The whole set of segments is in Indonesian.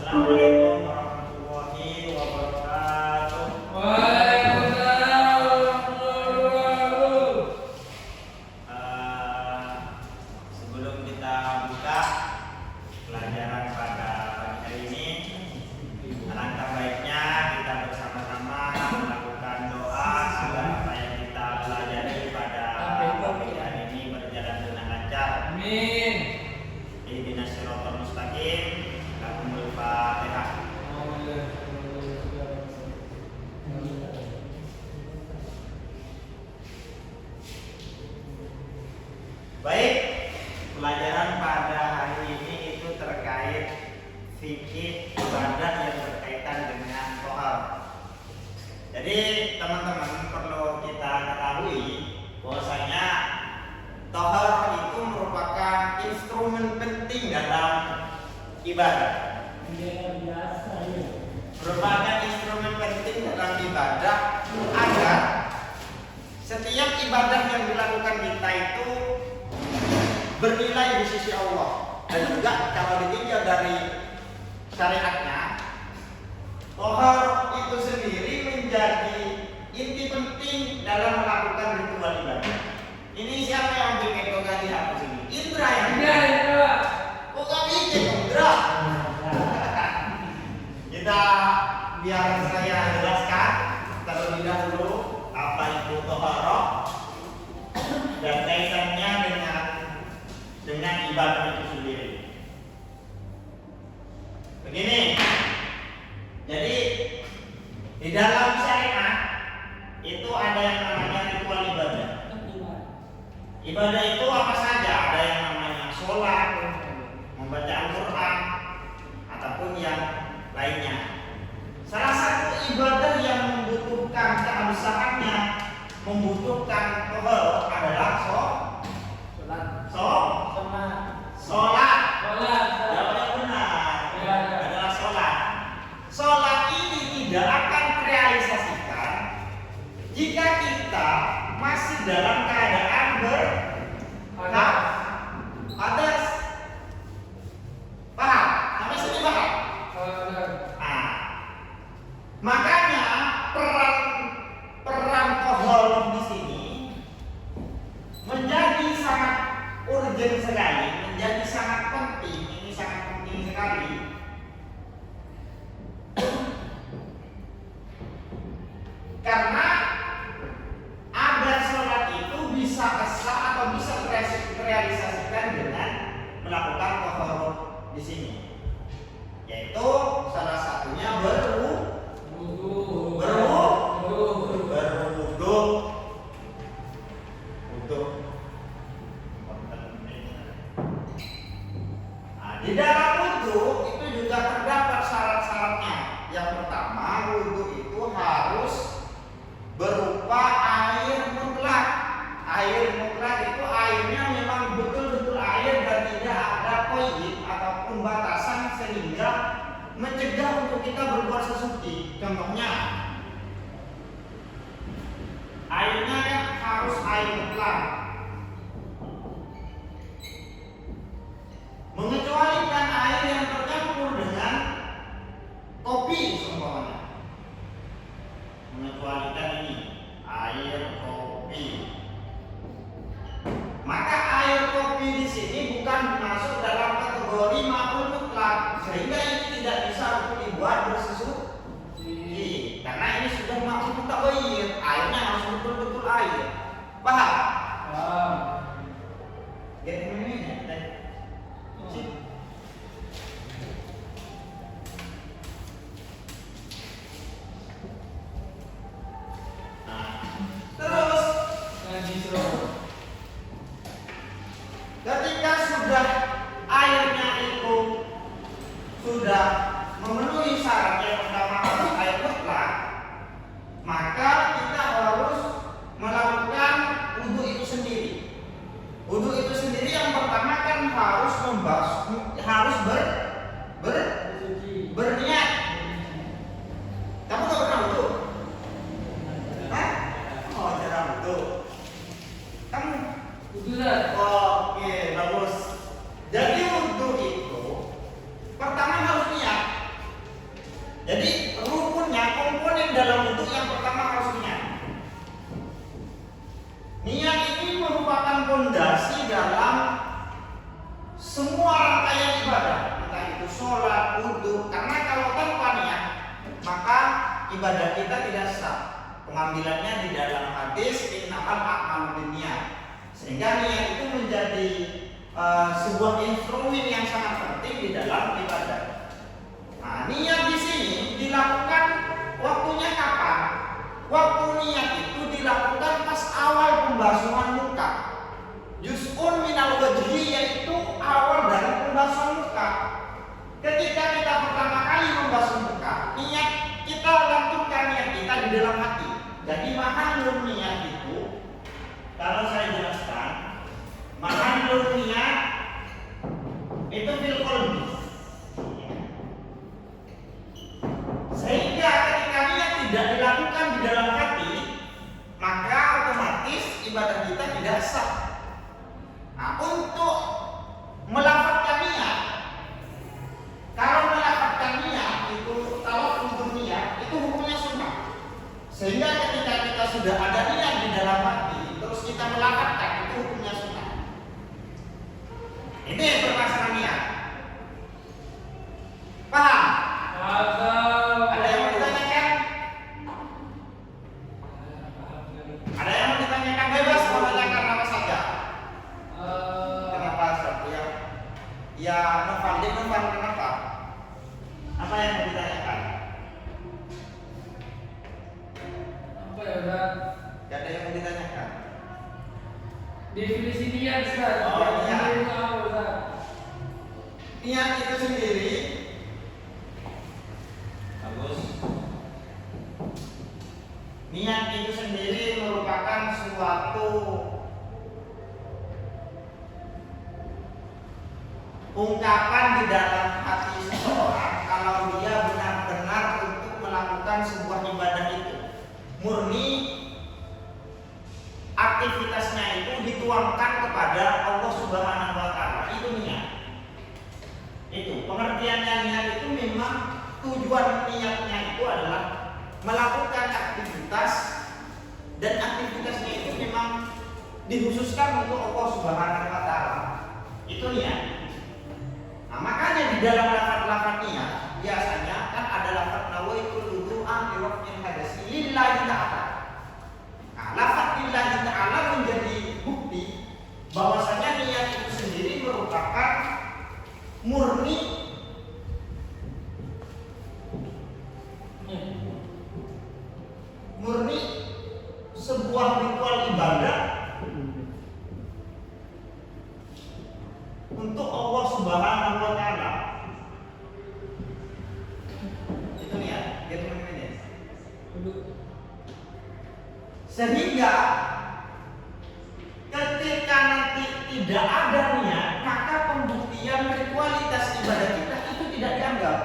Assalamualaikum warahmatullahi wabarakatuh. Waalaikumsalam warahmatullahi wabarakatuh. Sebelum kita buka pelajaran pada pagi hari ini, alangkah baiknya kita bersama-sama melakukan doa agar apa yang kita pelajari pada pagi hari ini berjalan dengan lancar. Amin. Ihdinas siratal mustaqim. Lahumul Fatihah. Baik, pelajaran pada hari ini itu terkait fikih ibadah yang berkaitan dengan tohar. Jadi teman-teman perlu kita ketahui bahwasanya tohar itu merupakan instrumen penting dalam ibadah. Merupakan instrumen penting dalam ibadah agar setiap ibadah yang dilakukan kita itu bernilai di sisi Allah, dan juga kalau ditinjau dari syariatnya, tohar itu sendiri menjadi inti penting dalam melakukan ritual ibadah. Ini siapa yang bikin kau ganti hapus ini? Indra yang Indra. kok gak bikin Indra? Kita biar saya jelaskan terlebih dahulu apa itu tohar dan kaitannya dengan ibadah itu sendiri. Begini, jadi di dalam syariat itu ada yang namanya ritual ibadah. Ibadah itu apa saja? Ada yang namanya sholat, membaca Al-Quran, ataupun yang lainnya. Salah satu ibadah yang membutuhkan keabsahannya, membutuhkan tohar adalah sholat. Jawabannya benar. Adalah sholat. Sholat ini tidak akan terrealisasikan jika kita masih dalam keadaan hadas. Paham? Sampai sini paham? Makanya peran tohar di sini menjadi sangat urgent sekali, menjadi sangat penting. Ini sangat penting sekali. Karena agar sholat itu bisa sah atau bisa terrealisasikan dengan melakukan tohar di sini, yaitu salah satunya berwudu. Di dalam wudu itu juga terdapat syarat-syaratnya. Yang pertama, wudu itu harus berupa air mutlak. Air mutlak itu airnya memang betul-betul air dan tidak ada qaid ataupun batasan sehingga mencegah untuk kita berbuat sesuci. Contohnya, airnya kan harus air mutlak. Mengecualikan air yang tercampur dengan kopi seumpamanya. Mengecualikan ini air kopi. Maka air kopi di sini bukan masuk dalam kategori ma'ul mutlak, sehingga ini tidak bisa untuk dibuat bersesuci. Karena ini sudah ma'ul mutaghayyir, airnya harus betul-betul air. Paham? Ketika sudah airnya itu sudah memenuhi syarat yang pertama harus air mutlak, maka kita harus melakukan wudu itu sendiri. Wudu itu sendiri yang pertama kan harus berniat. Kamu gak pernah wudu? Hah? Oh, jarang wudu. Kamu Wudu lah. Oke, bagus. Jadi wudu itu pertama harus niat. Jadi rukunnya, komponen dalam wudhu yang pertama harus niat. Niat ini merupakan fondasi dalam semua rangkaian ibadah, entah itu sholat, wudhu. Karena kalau tanpa niat, maka ibadah kita tidak sah. Pengambilannya di dalam hadis innamal a'malu binniyat. Sehingga niat itu menjadi sebuah instrumen yang sangat penting di dalam ibadah. Nah, niat di sini dilakukan waktunya kapan? Waktu niat itu dilakukan pas awal pembasuhan muka. Juz'un minal wajhi, yaitu awal dari pembasuhan muka. Ketika kita pertama kali membasuh muka, niat kita lakukan niat kita di dalam hati. Jadi mahallun niat itu, kalau saya jelaskan, mahallun niat itu fil qalbi. Sehingga ketika niat tidak dilakukan di dalam hati, maka otomatis ibadah kita tidak sah. Nah, untuk melafazkan niat, kalau melafazkan niat itu, kalau untuk niat itu hukumnya sunnah. Sehingga ketika kita sudah ada niat di dalam hati, terus kita melafazkan, itu hukumnya sunnah. Ini permasalahan niat. Paham? Ada yang mau ditanyakan? Ada yang mau ditanyakan? Bebas mau tanyakan apa saja. Kenapa Satria? Ya, Noval kenapa? Apa yang mau ditanyakan? Apa ya, Ustaz? Gak ada yang mau ditanyakan. Definisi niat, Ustaz. Oh, niat. Itu apa, Ustaz? Niat itu sendiri bagus. Niat itu sendiri merupakan suatu ungkapan di dalam hati seseorang kalau dia benar-benar untuk melakukan sebuah ibadah itu. Murni aktivitasnya itu dituangkan kepada Allah Subhanahu wa taala. Itu niat. Itu pengertiannya niat itu memang tujuan niatnya itu adalah melakukan aktivitas, dan aktivitasnya itu memang dikhususkan untuk Allah Subhanahu wa taala. Itu niat. Nah, makanya di dalam lafaz-lafaz niat biasanya kan ada lafaz nawaitul wudu'a li raf'il hadasi lillahi ta'ala. Nah, lafaz lillahi ta'ala menjadi bukti bahwasanya niat itu sendiri merupakan murni sebuah ritual ibadah untuk Allah Subhanahu wa taala. Itu niat, dia teman-teman. Sehingga ketika nanti tidak ada niat, maka pembuktian ritualitas ibadah kita itu tidak dianggap.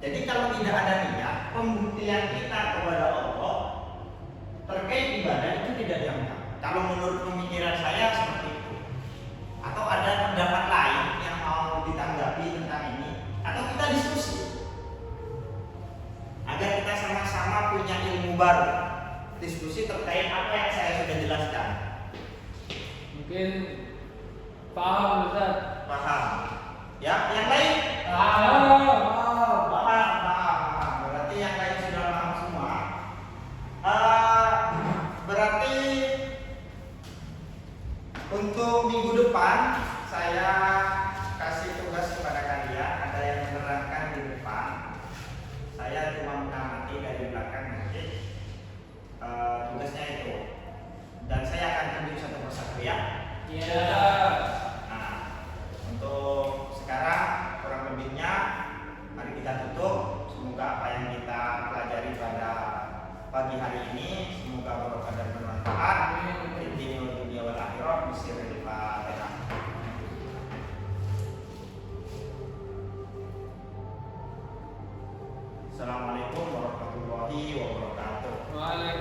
Jadi kalau tidak ada niat, pembuktian kita kepada Allah terkait ibadah itu tidak dianggap. Kalau menurut pemikiran saya seperti itu. Atau ada pendapat lain yang mau ditanggapi tentang ini, atau kita diskusi agar kita sama-sama punya ilmu baru, diskusi terkait apa yang saya sudah jelaskan. Mungkin paham, Ustaz. Paham? Ya, yang lain? Paham. Berarti yang lain sudah paham semua. Berarti untuk minggu depan saya kasih tugas kepada kalian. Ada yang menerangkan di depan, saya cuma mengamati dari belakang nanti. Tugasnya itu, dan saya akan tunjuk satu persatu ya. Iya. Nah, untuk sekarang kurang lebihnya mari kita tutup. Semoga apa yang kita pelajari pada pagi hari ini semoga berkah dan bermanfaat. Intinya dunia wal akhirat. Bismillahirrahmanirrahim. Assalamualaikum warahmatullahi wabarakatuh. Waalaikumsalam.